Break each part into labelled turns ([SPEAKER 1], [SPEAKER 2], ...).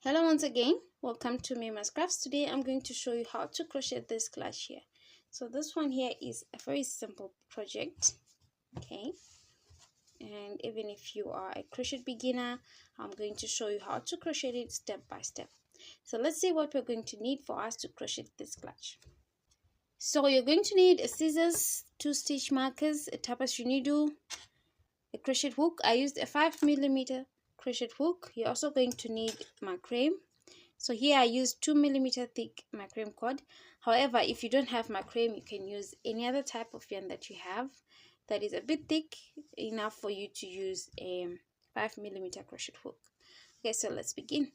[SPEAKER 1] Hello once again, welcome to MirrymasCrafts. Today I'm going to show you how to crochet this clutch here. So this one here is a very simple project, okay, and even if you are a crochet beginner, I'm going to show you how to crochet it step by step. So let's see what we're going to need for us to crochet this clutch. So you're going to need a scissors, 2 stitch markers, a tapestry needle, a crochet hook. I used a 5mm crochet hook. You're also going to need macrame. So here I used 2mm thick macrame cord. However, if you don't have macrame, you can use any other type of yarn that you have that is a bit thick enough for you to use a 5mm crochet hook. Okay, so let's begin.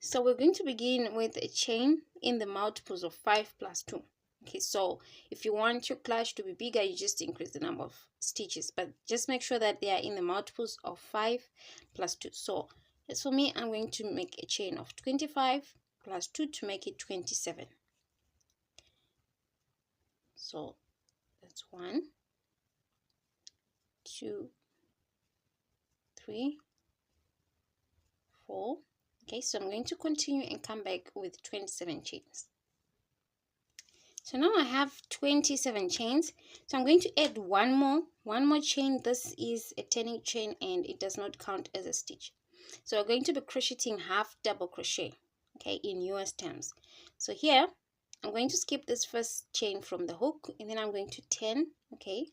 [SPEAKER 1] So we're going to begin with a chain in the multiples of 5 plus 2. Okay, so if you want your clutch to be bigger, you just increase the number of stitches, but just make sure that they are in the multiples of 5 plus 2. So as for me, I'm going to make a chain of 25 plus 2 to make it 27. So that's 1, 2, 3, 4. Okay, so I'm going to continue and come back with 27 chains. So now I have 27 chains. So I'm going to add one more chain. This is a turning chain and it does not count as a stitch. So we're going to be crocheting half double crochet, okay, in US terms. So here I'm going to skip this first chain from the hook and then I'm going to turn, okay.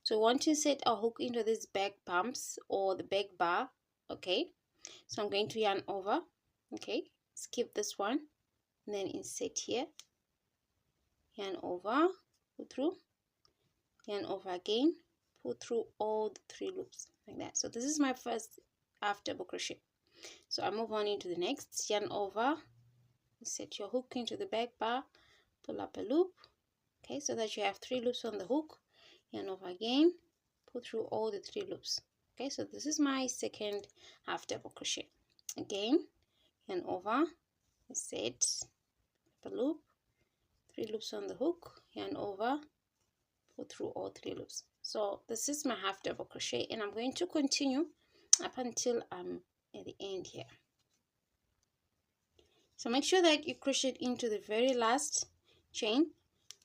[SPEAKER 1] So we want to insert our hook into these back bumps or the back bar, okay. So I'm going to yarn over, okay, skip this one and then insert here, yarn over, pull through, yarn over again, pull through all the 3 loops like that. So this is my first half double crochet. So I move on into the next, yarn over, set your hook into the back bar, pull up a loop, okay, so that you have 3 loops on the hook, yarn over again, pull through all the 3 loops. Okay, so this is my second half double crochet. Again, yarn over, set a loop, 3 loops on the hook, yarn over, pull through all 3 loops. So this is my half double crochet and I'm going to continue up until I'm at the end here. So make sure that you crochet into the very last chain,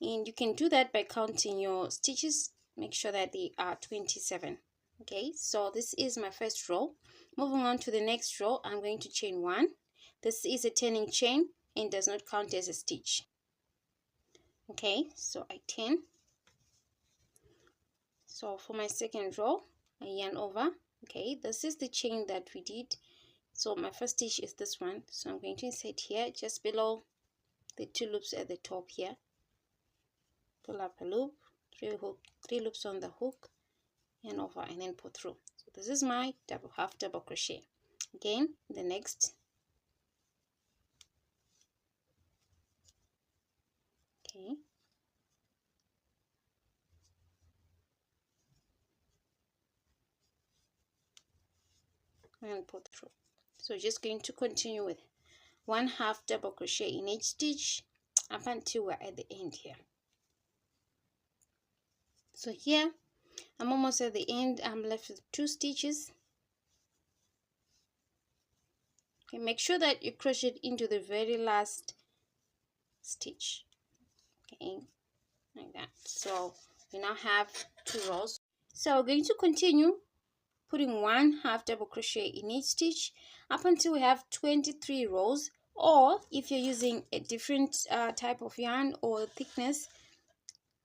[SPEAKER 1] and you can do that by counting your stitches. Make sure that they are 27. Okay, so this is my first row. Moving on to the next row, I'm going to chain 1. This is a turning chain and does not count as a stitch. Okay, so I turn. So for my second row, I yarn over. Okay, this is the chain that we did. So my first stitch is this one. So I'm going to insert here just below the 2 loops at the top here. Pull up a loop, 3 loops on the hook, yarn over and then pull through. So this is my half double crochet. Again, the next. Okay. And pull through. So just going to continue with 1 half double crochet in each stitch up until we're at the end here. So here I'm almost at the end. I'm left with 2 stitches. Okay, make sure that you crochet into the very last stitch. Okay, like that. So we now have 2 rows. So we're going to continue putting 1 half double crochet in each stitch up until we have 23 rows, or if you're using a different type of yarn or thickness,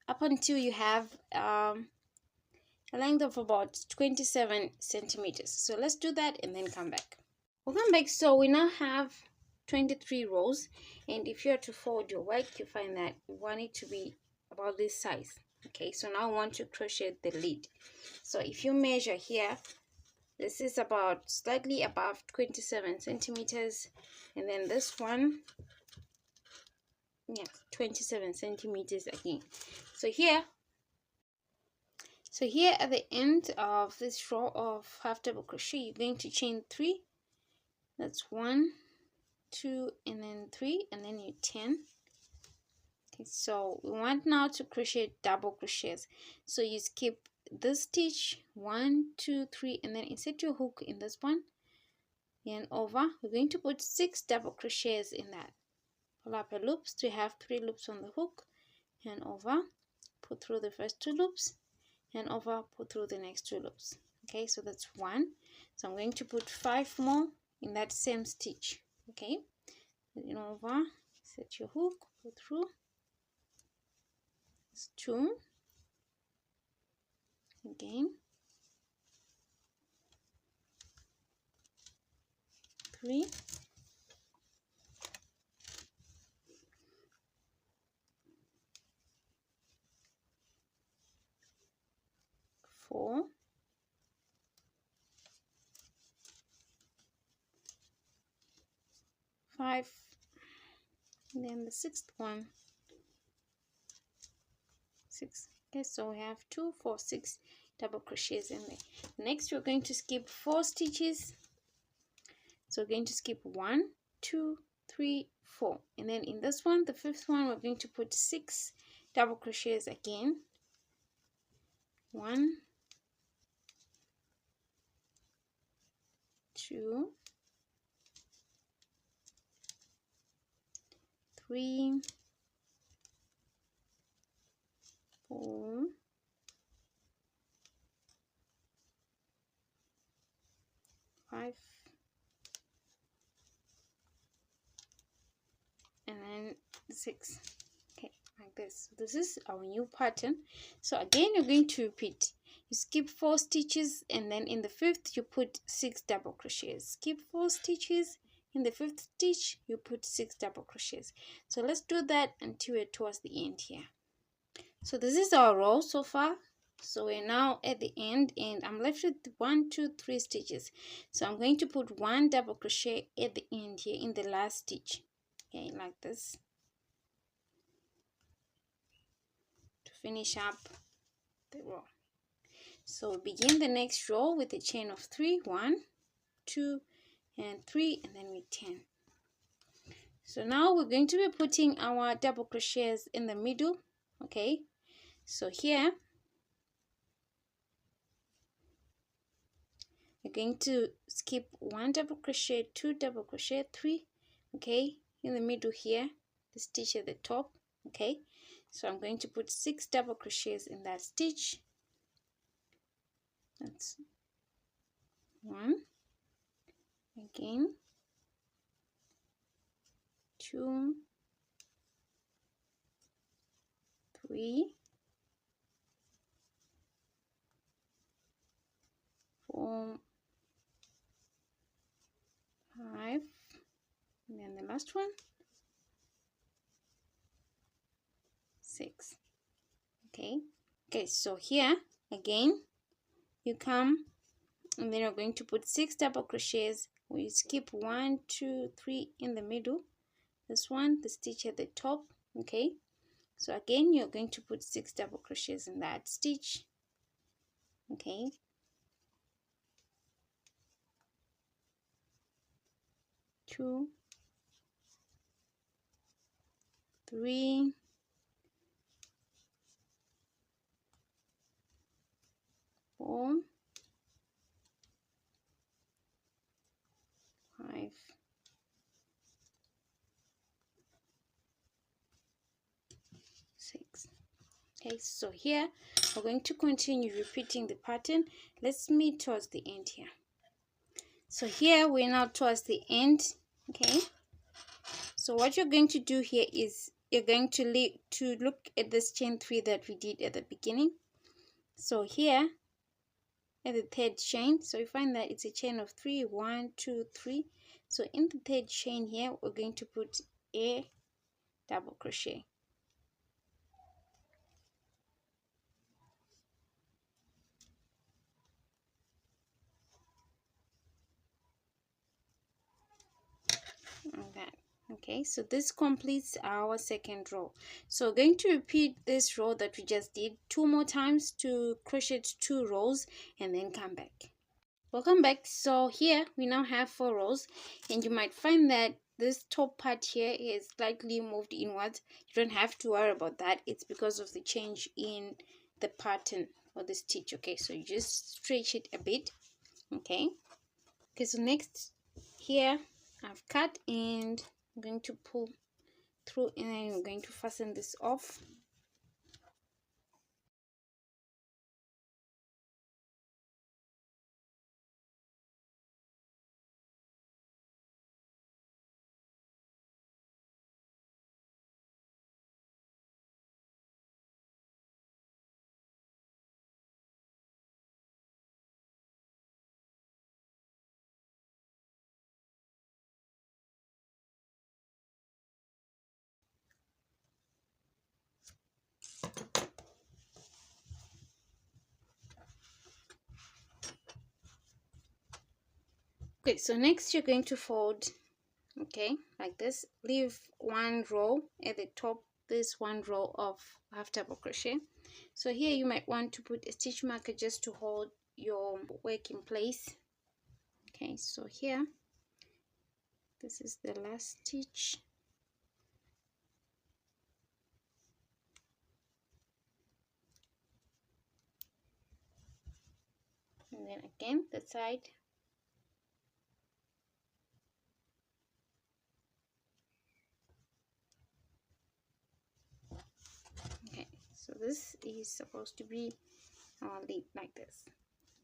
[SPEAKER 1] up until you have a length of about 27 centimeters. So let's do that and then come back. We'll come back. So we now have 23 rows, and if you are to fold your work, you find that you want it to be about this size. Okay, so now I want to crochet the lid. So if you measure here, this is about slightly above 27 centimeters, and then this one, yeah, 27 centimeters again. So here at the end of this row of half double crochet, you're going to chain 3. That's 1, 2, and then 3, and then you turn. Okay, so we want now to crochet double crochets. So you skip this stitch, 1, 2, 3, and then insert your hook in this one, yarn over. We're going to put 6 double crochets in that. Pull up a loop to have 3 loops on the hook, yarn over, pull through the first 2 loops, yarn over, pull through the next 2 loops. Okay, so that's 1. So I'm going to put 5 more in that same stitch. Okay, yarn over, set your hook, pull through. It's 2. Again, 3, 4, 5, and then the 6th one, 6. Okay, so we have 2, 4, 6 double crochets in there. Next, we're going to skip 4 stitches. So we're going to skip 1, 2, 3, 4, and then in this one, the 5th one, we're going to put 6 double crochets again. 1, 2, 3, 4, 5, and then 6. Okay, like this. This is our new pattern. So again, you're going to repeat. You skip 4 stitches, and then in the 5th you put 6 double crochets. Skip 4 stitches, in the 5th stitch you put 6 double crochets. So let's do that until we're towards the end here. So this is our row so far. So we're now at the end, and I'm left with 1, 2, 3 stitches. So I'm going to put 1 double crochet at the end here in the last stitch. Okay, like this, to finish up the row. So we begin the next row with a chain of 3, 1, 2, and 3, and then we turn. So now we're going to be putting our double crochets in the middle. Okay, so here we're going to skip 1 double crochet, 2 double crochet, 3, okay, in the middle here, the stitch at the top. Okay, so I'm going to put 6 double crochets in that stitch. That's 1, again, 2, 3, 4, 5, and then the last one, 6. Okay, so here again you come, and then you're going to put 6 double crochets. We skip 1, 2, 3 in the middle, this one, the stitch at the top. Okay, so again you're going to put 6 double crochets in that stitch. Okay, 2, 3, 4, 5, 6. Okay, so here we're going to continue repeating the pattern. Let's meet towards the end here. So here we're now towards the end. Okay, so what you're going to do here is you're going to look at this chain 3 that we did at the beginning. So here at the 3rd chain, so you find that it's a chain of 3, 1, 2, 3. So in the 3rd chain here, we're going to put a double crochet. Like that. Okay, so this completes our 2nd row. So we're going to repeat this row that we just did 2 more times to crochet 2 rows and then come back. Welcome back. So here we now have 4 rows, and you might find that this top part here is slightly moved inwards. You don't have to worry about that. It's because of the change in the pattern or the stitch. Okay, so you just stretch it a bit. Okay, so next here I've cut, and I'm going to pull through, and then I'm going to fasten this off. Okay, so next you're going to fold, okay, like this. Leave one row at the top, this one row of half double crochet. So here you might want to put a stitch marker just to hold your work in place. Okay, so here, this is the last stitch. And then again the side. Okay, so this is supposed to be our lid like this.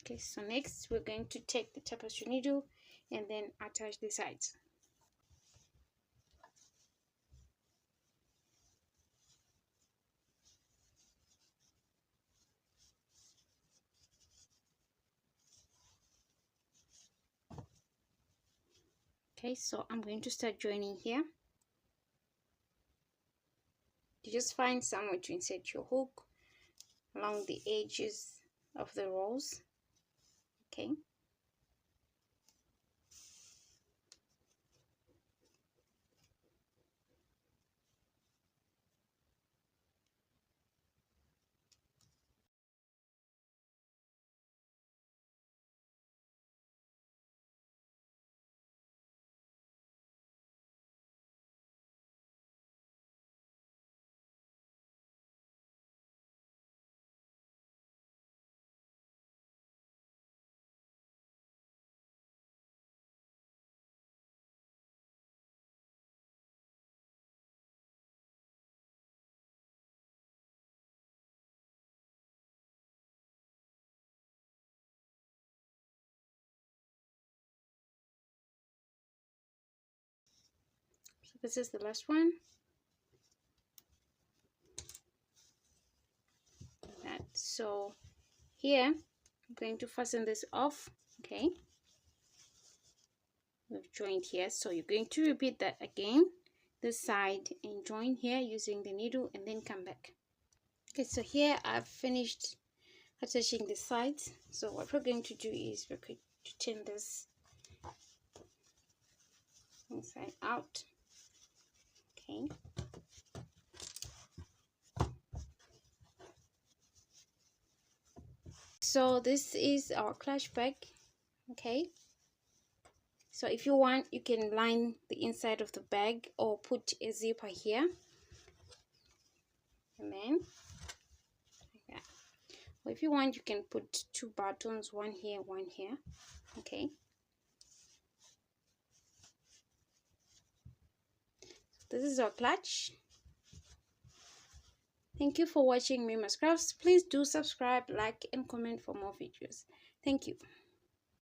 [SPEAKER 1] Okay, so next we're going to take the tapestry needle and then attach the sides. Okay, so I'm going to start joining here. You just find somewhere to insert your hook along the edges of the rows. Okay, so this is the last one. That, so here I'm going to fasten this off. Okay, we've joined here, so you're going to repeat that again, this side, and join here using the needle and then come back. Okay, so here I've finished attaching the sides. So what we're going to do is we're going to turn this inside out. Okay, so this is our clutch bag. Okay, so if you want, you can line the inside of the bag or put a zipper here, and then yeah, or if you want, you can put two buttons, one here, one here. Okay, this is our clutch. Thank you for watching MirrymasCrafts. Please do subscribe, like, and comment for more videos. Thank you.